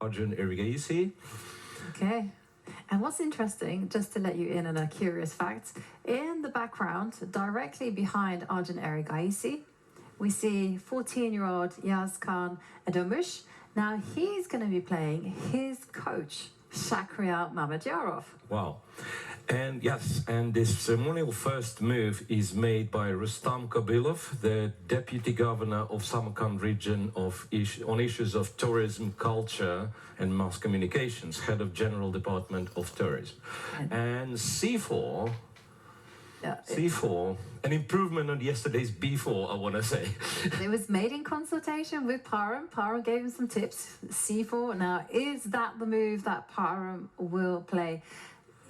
Arjun Erigaisi. Okay. And what's interesting, just to let you in on a curious fact, in the background, directly behind Arjun Erigaisi, we see 14-year-old Yazkan Edomush. Now he's going to be playing his coach, Shakhriyar Mamedyarov. Wow. And yes, and this ceremonial first move is made by Rustam Kabilov, the Deputy Governor of Samarkand region on issues of tourism, culture and mass communications, Head of General Department of Tourism. And C4, an improvement on yesterday's B4, I want to say. It was made in consultation with Param. Param gave him some tips. C4, now is that the move that Param will play?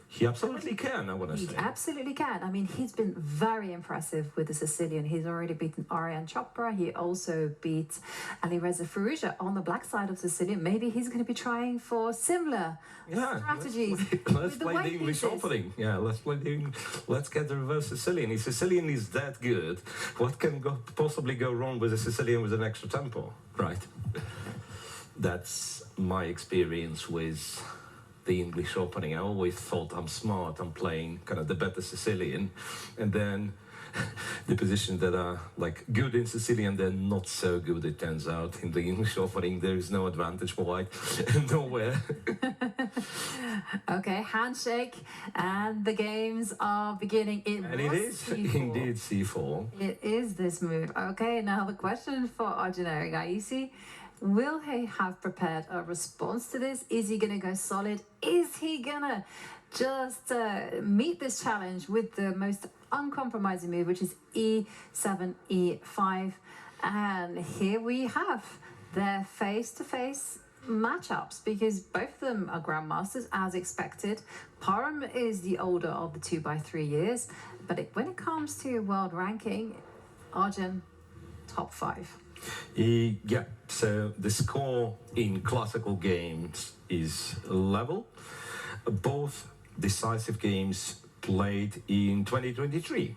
He absolutely can, I want to say. He absolutely can. I mean, he's been very impressive with the Sicilian. He's already beaten Aryan Chopra. He also beat Ali Reza Firouzja on the black side of Sicilian. Maybe he's going to be trying for similar strategies. Let's play the English opening. Yeah, let's get the reverse Sicilian. If Sicilian is that good, what can possibly go wrong with a Sicilian with an extra tempo, right? That's my experience with the English opening. I always thought I'm smart, I'm playing kind of the better Sicilian, and then the positions that are like good in Sicilian, they're not so good, it turns out. In the English opening, there is no advantage for white, nowhere. Okay, handshake, and the games are beginning. And it is C4. Indeed C4. It is this move. Okay, now the question for Arjun Erigaisi. Will he have prepared a response to this? Is he going to go solid? Is he going to just meet this challenge with the most uncompromising move, which is E7, E5? And here we have their face-to-face matchups, because both of them are grandmasters, as expected. Param is the older of the 2 by 3 years, but when it comes to world ranking, Arjun, top 5. Yeah, so the score in classical games is level. Both decisive games played in 2023.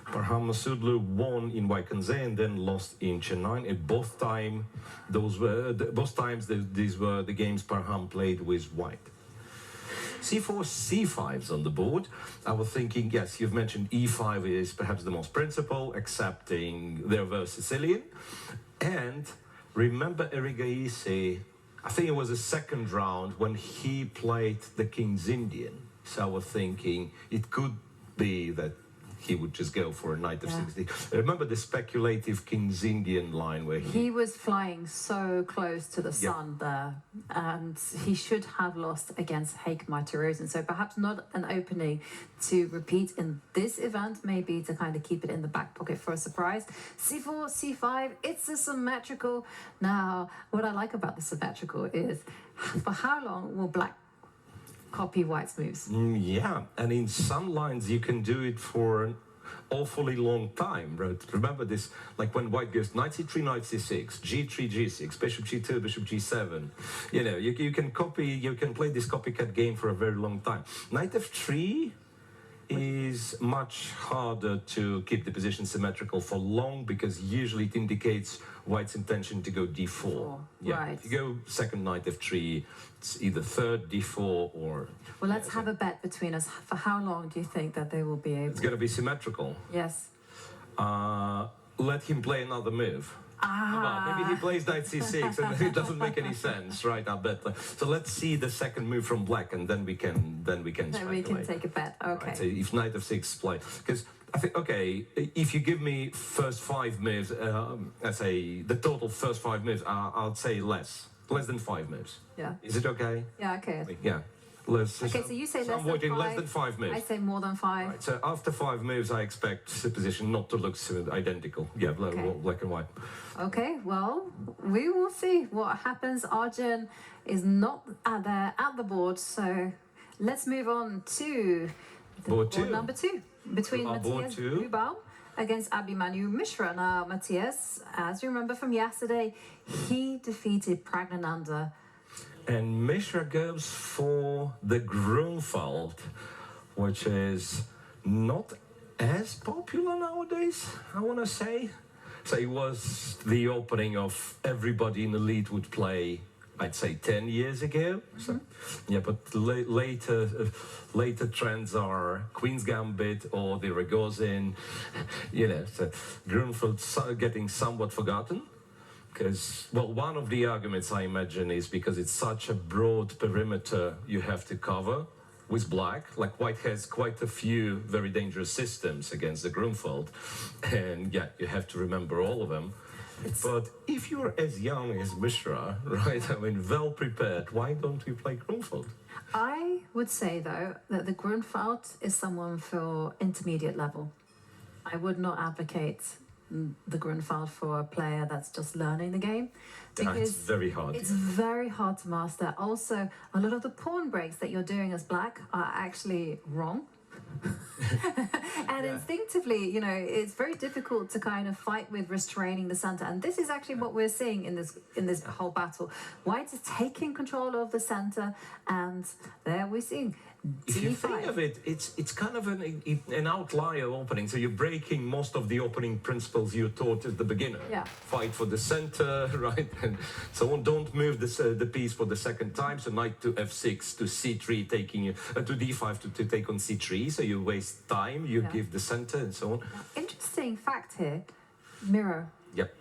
Parham Masudlu won in Vaikanze and then lost in Chennai. And both times these were the games Parham played with white. C4, C5's on the board. I was thinking, yes, you've mentioned E5 is perhaps the most principal, accepting the reverse Sicilian. And remember Erigaisi, I think it was the second round when he played the King's Indian. So I was thinking it could be that he would just go for a knight of 60. Remember the speculative King's Indian line where he was flying so close to the sun there, and he should have lost against Heik Martirosyan. So perhaps not an opening to repeat in this event, maybe to kind of keep it in the back pocket for a surprise. C4, C5, it's a symmetrical. Now, what I like about the symmetrical is, for how long will black copy white's moves? Yeah, and in some lines you can do it for an awfully long time. Right? Remember this, like when white goes knight c3, knight c6, g3, g6, bishop g2, bishop g7. You know, you can play this copycat game for a very long time. Knight f3 is much harder to keep the position symmetrical for long, because usually it indicates white's intention to go d4. Right. If you go second knight f3, it's either third d4 or... Well, let's have a bet between us. For how long do you think that they will be able... It's going to be symmetrical. Yes. Let him play another move. Maybe he plays knight c6 and it doesn't make any sense, right? I bet. So let's see the second move from black, and then we can speculate. Then we can take a bet. Okay. Right, so if knight f6 play, because I think, okay, if you give me first 5 moves, let's say the total first 5 moves, I'll say less than 5 moves. Yeah. Is it okay? Yeah. Okay. Yeah. Okay, so you say less than 5 moves. I say more than 5. Right, so after 5 moves, I expect the position not to look identical. Yeah, black and white. Okay, well, we will see what happens. Arjun is not at the board, so let's move on to board number 2 between Matthias Rubal against Abhimanyu Mishra. Now, Matthias, as you remember from yesterday, he defeated Pragnananda. And Mishra goes for the Grunfeld, which is not as popular nowadays, I want to say. So it was the opening of everybody in the lead would play I'd say 10 years ago. So, yeah, but later trends are Queen's Gambit or the Rogozin, so Grunfeld's getting somewhat forgotten. Because, well, one of the arguments I imagine is because it's such a broad perimeter you have to cover with black. Like white has quite a few very dangerous systems against the Grunfeld, and yeah, you have to remember all of them. But if you're as young as Mishra, right, I mean, well prepared, why don't we play Grunfeld? I would say, though, that the Grunfeld is someone for intermediate level. I would not advocate the Grunfeld for a player that's just learning the game. Because it's very hard. It's very hard to master. Also, a lot of the pawn breaks that you're doing as black are actually wrong. And instinctively, it's very difficult to kind of fight with restraining the center. And this is actually what we're seeing in this whole battle. White is taking control of the center, and there we're seeing if D5. you think of it, it's kind of an outlier opening. So you're breaking most of the opening principles you taught at the beginner. Yeah. Fight for the center, right? And so on. Don't move the piece for the second time. So knight to f6 to c3, taking you to d5 to take on c3. So you waste time. You give the center and so on. Interesting fact here, mirror. Yep.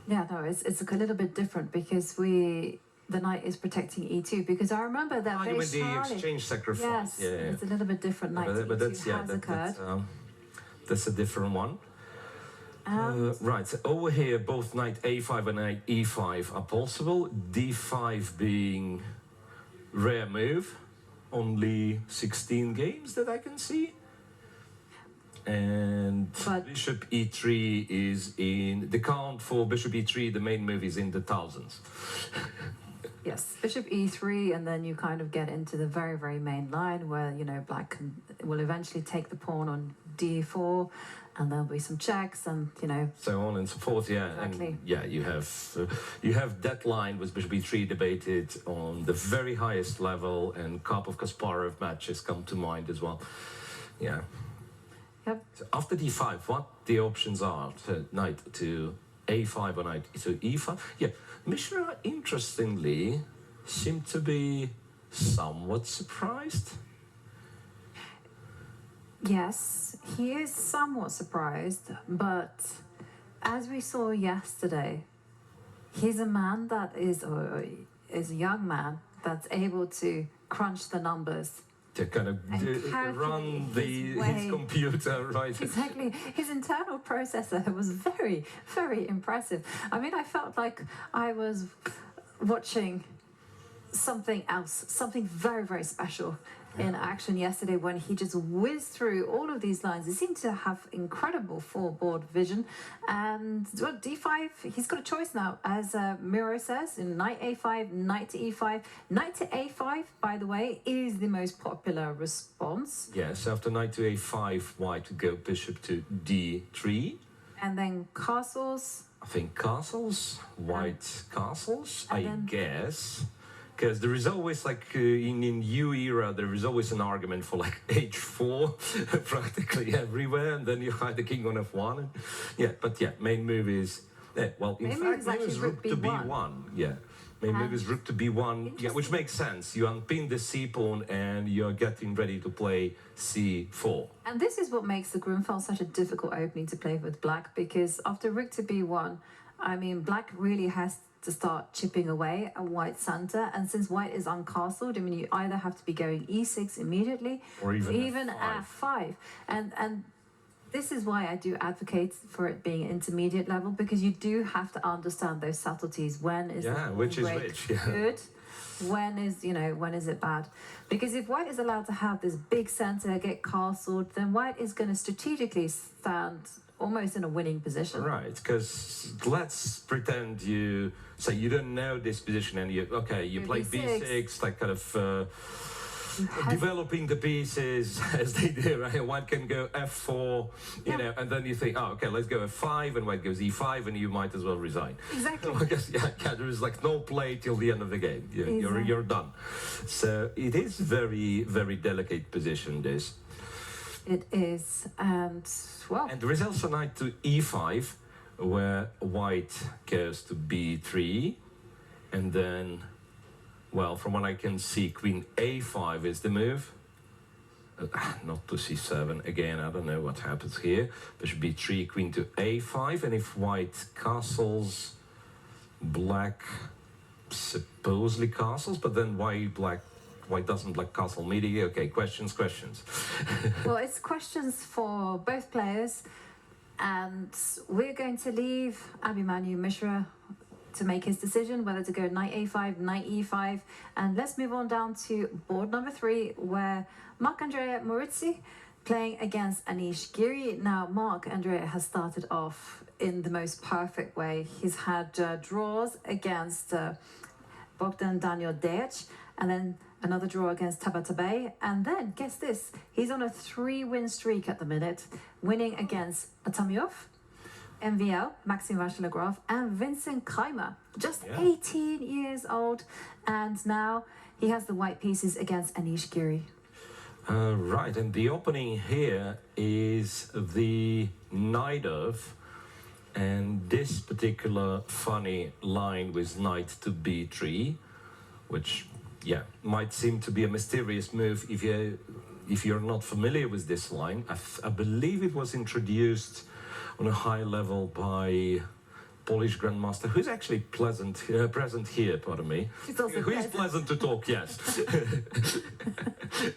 Yeah, no, it's a little bit different because the knight is protecting e2, because I remember that You mean the exchange sacrifice? Yes, it's a little bit different. Knight to e2 has occurred. That's a different one. Right, so over here, both knight a5 and knight e5 are possible. d5 being rare move, only 16 games that I can see. And bishop e3 is in the count for bishop e3. The main move is in the thousands. Yes, bishop e3, and then you kind of get into the very, very main line where, black will eventually take the pawn on d4, and there'll be some checks, and, so on and so forth, Exactly. And yeah, you have that line with bishop e3 debated on the very highest level, and Karpov-Kasparov matches come to mind as well. Yeah. Yep. So after d5, what the options are? So knight to a5 or knight to e5? Yeah. Mishra, interestingly, seemed to be somewhat surprised. Yes, he is somewhat surprised, but as we saw yesterday, he's a man that is a young man that's able to crunch the numbers. To kind of run his computer, right? Exactly. His internal processor was very, very impressive. I mean, I felt like I was watching something else, something very, very special in action yesterday when he just whizzed through all of these lines. He seemed to have incredible forward vision. And d5, he's got a choice now, as Miro says, in knight a5, knight to e5. Knight to a5, by the way, is the most popular response. Yes, after knight to a5, white would go bishop to d3. And then castles. I think castles, white castles, I guess. Because there is always, like, in U era, there is always an argument for, like, h4 practically everywhere, and then you hide the king on f1. And, main move is, in fact, move is rook to b1. Yeah, main move is rook to b1, which makes sense. You unpin the c-pawn, and you're getting ready to play c4. And this is what makes the Grunfeld such a difficult opening to play with black, because after rook to b1, I mean, black really has to start chipping away at white's center, and since white is uncastled, I mean, you either have to be going e6 immediately, or even f5. And this is why I do advocate for it being intermediate level, because you do have to understand those subtleties. When is which is which? Good? When is it bad? Because if white is allowed to have this big center, get castled, then white is going to strategically stand almost in a winning position. Right, because let's pretend you say you don't know this position and you play b6, like kind of developing the pieces as they do, right? White can go f4, you know, and then you think, let's go f5, and white goes e5, and you might as well resign. Exactly. Because there is like no play till the end of the game. You're done. So it is very, very delicate position, this. It is, and there is also knight to e5, where white goes to b3, And then, well, from what I can see, queen a5 is the move. Not to c7. Again, I don't know what happens here. Bishop b3, queen to a5. And if white castles, black supposedly castles, but then why doesn't black castle midi? Okay, questions. Well, it's questions for both players, and we're going to leave Abhimanyu Mishra to make his decision whether to go knight a5, knight e5, and let's move on down to board number 3, where Marc-Andrea Maurizzi playing against Anish Giri. Now, Marc-Andrea has started off in the most perfect way. He's had draws against Bogdan Daniel Dej, and then another draw against Tabatabai, and then, guess this, he's on a 3-win streak at the minute, winning against Atamyov, MVL, Maxim Vachilegrov, and Vincent Kreimer, just 18 years old, and now he has the white pieces against Anish Giri. Right, and the opening here is the Naidov, and this particular funny line with knight to b3, which, yeah, might seem to be a mysterious move if you're not familiar with this line. I believe it was introduced on a high level by Polish grandmaster, who's actually present here, pardon me. Who is pleasant to talk, yes.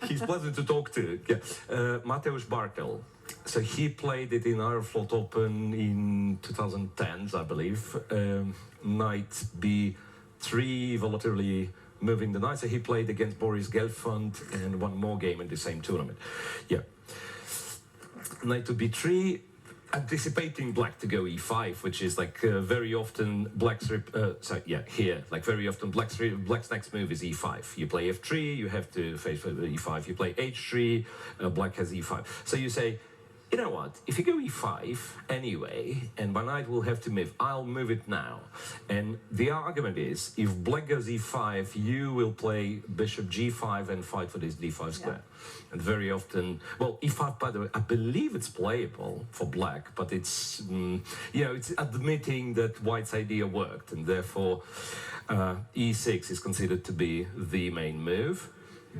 He's pleasant to talk to, yeah. Mateusz Bartel. So he played it in Aeroflot Open in 2010s, I believe. Knight b3, voluntarily moving the knight. So he played against Boris Gelfand and one more game in the same tournament. Yeah. Knight to b3. Anticipating black to go e5, which is like very often black's here, like very often black's next move is e5. You play f3, you have to face e5. You play h3, black has e5. So you say, you know what, if you go e5 anyway, and my knight will have to move, I'll move it now. And the argument is, if black goes e5, you will play bishop g5 and fight for this d5 square. And very often, well, e5, by the way, I believe it's playable for black, but it's, it's admitting that white's idea worked, and therefore e6 is considered to be the main move.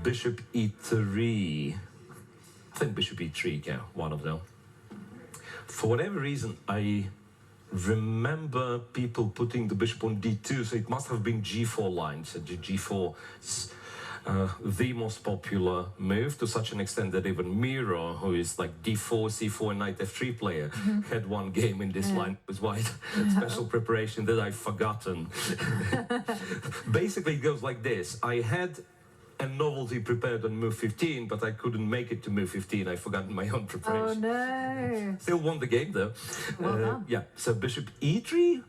Bishop e3. I think bishop e3, yeah, one of them. For whatever reason, I remember people putting the bishop on d2, so it must have been g4 line. So g4 is the most popular move, to such an extent that even Miro, who is like d4, c4, and knight f3 player, had one game in this line with white. Special preparation that I've forgotten. Basically, it goes like this. I had a novelty prepared on move 15, but I couldn't make it to move 15. I forgot my own preparation. Oh no! Still won the game though. Well done. Yeah, so bishop e3,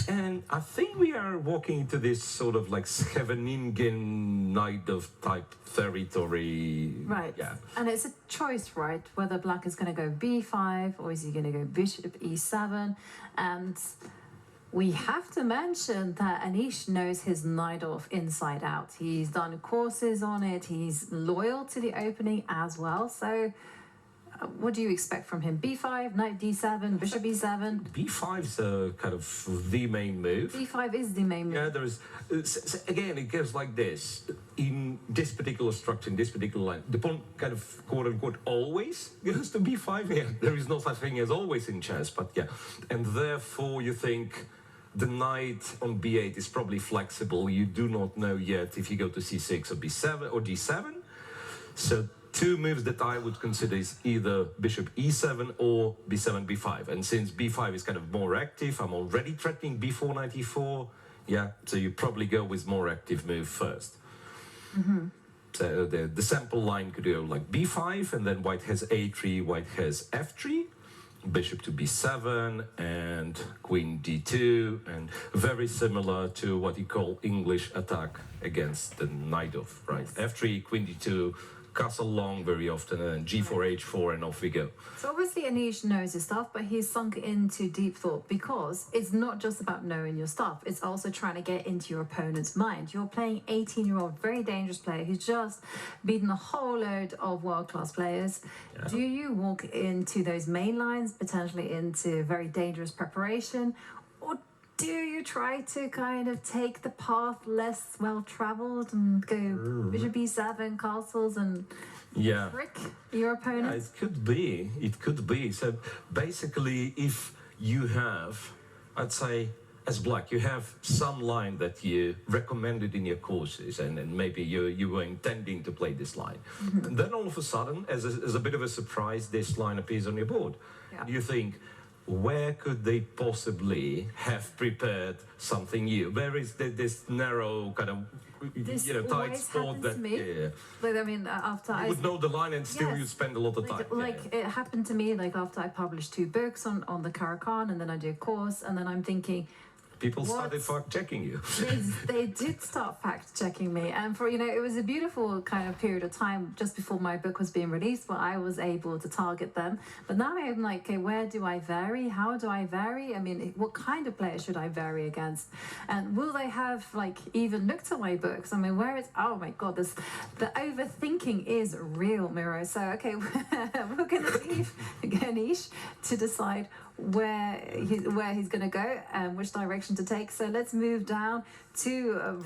and I think we are walking into this sort of like Scheveningen Naidov type territory. Right. Yeah. And it's a choice, right? Whether black is going to go b5 or is he going to go bishop e7, and we have to mention that Anish knows his Naidov inside out. He's done courses on it. He's loyal to the opening as well. So what do you expect from him? b5, knight d7, bishop e7? b5 is kind of the main move. b5 is the main move. Yeah, there is. Again, it goes like this. In this particular structure, in this particular line, the pawn kind of quote-unquote always goes to b5. Yeah, there is no such thing as always in chess, but yeah. And therefore, you think the knight on b8 is probably flexible. You do not know yet if you go to c6 or b7 or d7. So two moves that I would consider is either bishop e7 or b7, b5. And since b5 is kind of more active, I'm already threatening b4, knight e4. Yeah, so you probably go with more active move first. So the sample line could go like b5, and then white has a3, white has f3. Bishop to b7 and queen d2, and very similar to what you call English attack against the Naidov, right? f3, queen d2, castle long very often, and g4, h4, and off we go. So obviously Anish knows his stuff, but he's sunk into deep thought, because it's not just about knowing your stuff, it's also trying to get into your opponent's mind. You're playing 18-year-old, very dangerous player who's just beaten a whole load of world-class players. Yeah. Do you walk into those main lines, potentially into very dangerous preparation, or do you try to kind of take the path less well traveled and go bishop b7 castles and trick your opponent? Yeah, it could be. It could be. So basically, if you have, I'd say, as black, you have some line that you recommended in your courses, and maybe you were intending to play this line. And then all of a sudden, as a bit of a surprise, this line appears on your board. Yeah. You think, where could they possibly have prepared something new? Where is this narrow kind of, This tight always spot happens that to me. Like, I mean, after you would know the line and still you'd spend a lot of time. It happened to me like after I published 2 books on the Caracan, and then I did a course, and then I'm thinking, People started fact-checking you. they did start fact-checking me, and for it was a beautiful kind of period of time just before my book was being released where I was able to target them. But now I'm like, okay, where do I vary? How do I vary? I mean, what kind of player should I vary against? And will they have like even looked at my books? I mean, where is, oh my god, the overthinking is real, Miro. So okay, we're gonna leave Ganesh to decide where he's going to go and which direction to take. So let's move down to